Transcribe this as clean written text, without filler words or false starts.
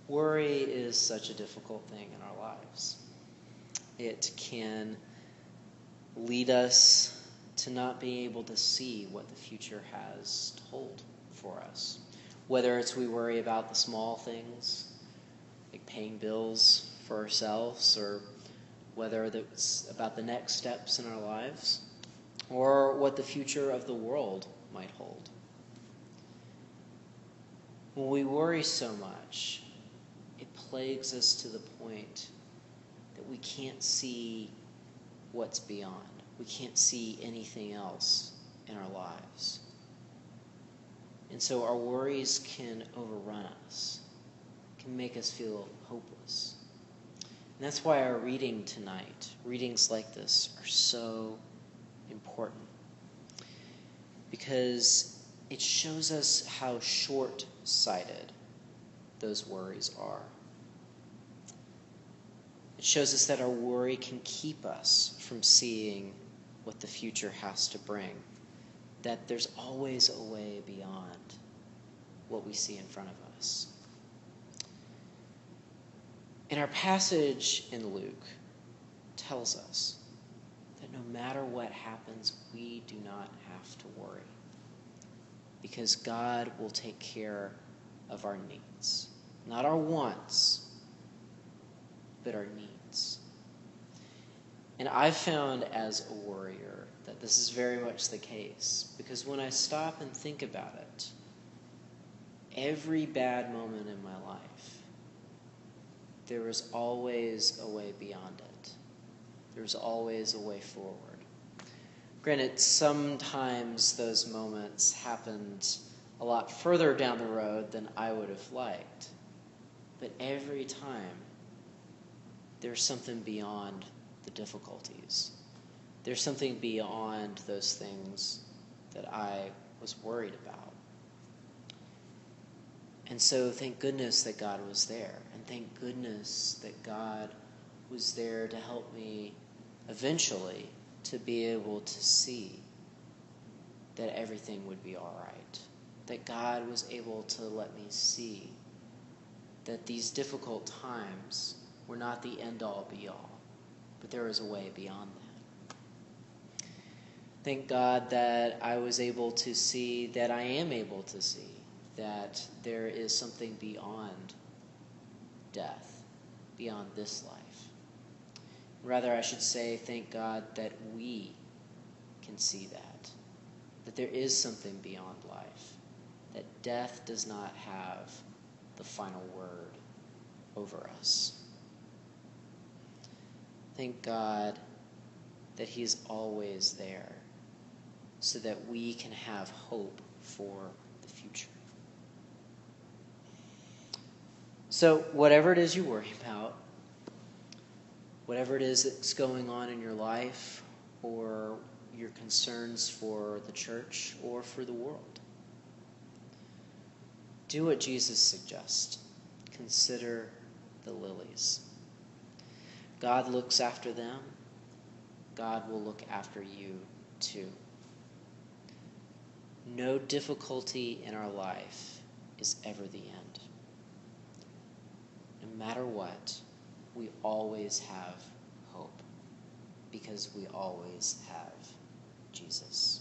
Worry is such a difficult thing in our lives. It can lead us to not being able to see what the future has to hold for us. Whether it's we worry about the small things, like paying bills for ourselves, or whether it's about the next steps in our lives, or what the future of the world might hold. When we worry so much, it plagues us to the point that we can't see what's beyond. We can't see anything else in our lives. And so our worries can overrun us, can make us feel hopeless. And that's why our reading tonight, readings like this, are so important. Because it shows us how short-sighted those worries are. It shows us that our worry can keep us from seeing what the future has to bring, that there's always a way beyond what we see in front of us. And our passage in Luke tells us that no matter what happens, we do not have to worry, because God will take care of our needs. Not our wants, but our needs. And I've found as a worrier that this is very much the case, because when I stop and think about it, every bad moment in my life, there was always a way beyond it. There was always a way forward. Granted, sometimes those moments happened a lot further down the road than I would have liked. But every time, there's something beyond the difficulties. There's something beyond those things that I was worried about. And so thank goodness that God was there. And thank goodness that God was there to help me eventually to be able to see that everything would be all right. That God was able to let me see that these difficult times were not the end-all be-all, but there was a way beyond that. Thank God that I was able to see, that I am able to see, that there is something beyond death, beyond this life. Rather, I should say, thank God that we can see that there is something beyond life, that death does not have the final word over us. Thank God that He is always there so that we can have hope for the future. So whatever it is you worry about, whatever it is that's going on in your life, or your concerns for the church or for the world, do what Jesus suggests. Consider the lilies. God looks after them. God will look after you too. No difficulty in our life is ever the end. No matter what, we always have hope, because we always have Jesus.